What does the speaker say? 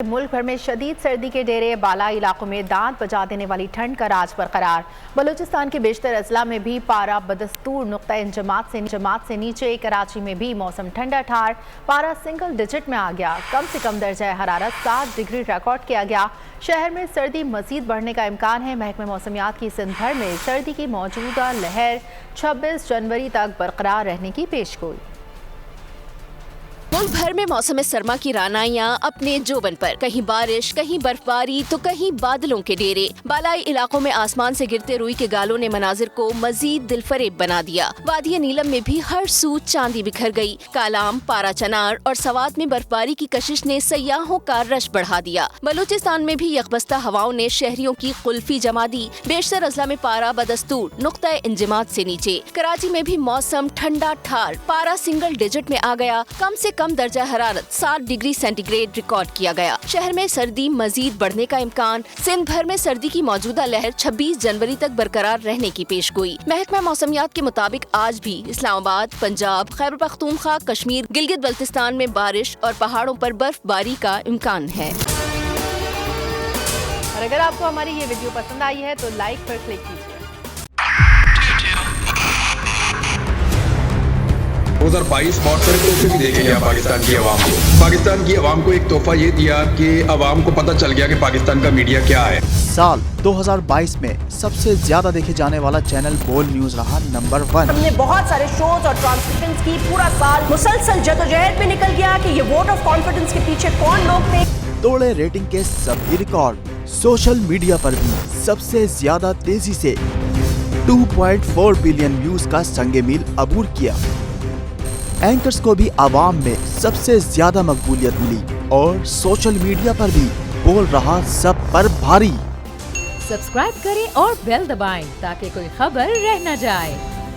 मुल्क भर में शदीद सर्दी के डेरे, बालाई इलाकों में दांत बजा देने वाली ठंड का राज बरकरार। बलूचिस्तान के बेशतर अजला में भी पारा बदस्तूर नुक्ता इंजमात से नीचे। कराची में भी मौसम ठंडा ठार, पारा सिंगल डिजिट में आ गया। कम से कम दर्जा हरारत 7 डिग्री रिकॉर्ड किया गया। शहर में सर्दी मजीद बढ़ने का इम्कान है। महकमे मौसमियात की सिंध भर में सर्दी की मौजूदा लहर 26 जनवरी तक बरकरार रहने की पेशगोई। मुल्क भर में मौसम सरमा की रानाइयां अपने जोबन पर, कहीं बारिश, कहीं बर्फबारी तो कहीं बादलों के डेरे। बालाई इलाकों में आसमान से गिरते रुई के गालों ने मनाजिर को मजीद दिलफरेब बना दिया। वादी नीलम में भी हर सू चांदी बिखर गई। कालाम, पारा चनार और सवात में बर्फबारी की कशिश ने सयाहों का रश बढ़ा दिया। बलूचिस्तान में भी यकबस्ता हवाओं ने शहरियों की कुल्फी जमा दी। बेशतर अजला में पारा बदस्तूर नुक्ता इंजमात से नीचे। कराची में भी मौसम ठंडा ठार, पारा सिंगल डिजिट में आ गया। कम से कम दर्जा हरारत 7 डिग्री सेंटीग्रेड रिकॉर्ड किया गया। शहर में सर्दी मजीद बढ़ने का इम्कान। सिंध भर में सर्दी की मौजूदा लहर 26 जनवरी तक बरकरार रहने की पेशगोई। महकमा मौसमियात के मुताबिक आज भी इस्लामाबाद, पंजाब, खैबर पख्तूनख्वा, कश्मीर, गिलगित बल्तिस्तान में बारिश और पहाड़ों पर बर्फबारी का इम्कान है। और अगर आपको हमारी ये वीडियो पसंद आई है तो लाइक पर क्लिक कीजिए। 2022 बहुत सारे तोहफे भी देखे गया पाकिस्तान की आवाम को। पाकिस्तान की आवाम को एक तोहफा ये दिया कि आवाम को पता चल गया कि पाकिस्तान का मीडिया क्या है। साल 2022 में सबसे ज्यादा देखे जाने वाला चैनल बोल न्यूज रहा नंबर 1। हमने बहुत सारे शोज और ट्रांसमिशंस की। पूरा साल मुसलसल जदोजहद में निकल गया कि ये वोट ऑफ कॉन्फिडेंस के पीछे कौन लोग थे। तोड़े रेटिंग के सभी रिकॉर्ड। सोशल मीडिया पर भी सबसे ज्यादा तेजी से 2.4 बिलियन व्यूज का संगे मील अबूर किया। एंकर्स को भी आवाम में सबसे ज्यादा मकबूलियत मिली और सोशल मीडिया पर भी बोल रहा सब पर भारी। सब्सक्राइब करें और बेल दबाएं ताकि कोई खबर रह न जाए।